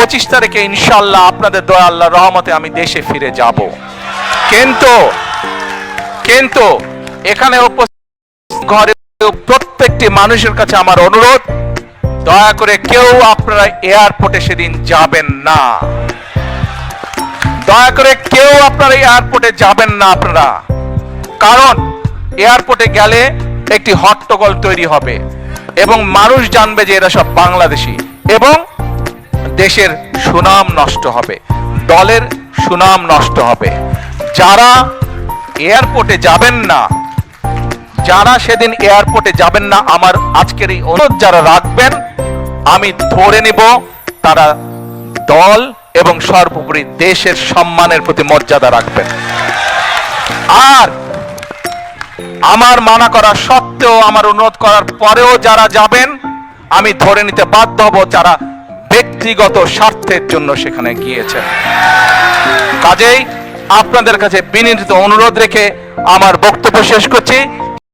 25 তারিখে ইনশাআল্লাহ আপনাদের দয়া আল্লাহর রহমতে আমি দেশে ফিরে যাব। কিন্তু এখানে ঘরে প্রত্যেকটি মানুষের কাছে আমার অনুরোধ, দয়া করে কেউ আপনারা এয়ারপোর্টে সেদিন যাবেন না। দয়া করে কেউ আপনারা এয়ারপোর্টে যাবেন না আপনারা, কারণ এয়ারপোর্টে গেলে একটি হট্টগোল তৈরি হবে এবং মানুষ জানবে যে এরা সব বাংলাদেশি এবং দেশের সুনাম নষ্ট হবে, দলের সুনাম নষ্ট হবে। যারা এয়ারপোর্টে যাবেন না, যারা সেদিন এয়ারপোর্টে যাবেন না, আমার আজকের এই অনুরোধ যারা রাখবেন, আমি ধরে নিব তারা দল এবং সর্বোপরি দেশের সম্মানের প্রতি মর্যাদা রাখবেন। আর আমার মানা করা সত্ত্বেও, আমার অনুরোধ করার পরেও যারা যাবেন, আমি ধরে নিতে বাধ্য হব যারা ব্যক্তিগত স্বার্থের জন্য সেখানে গিয়েছেন। কাজেই আপনাদের কাছে বিনীত অনুরোধ রেখে আমার বক্তব্য শেষ করছি।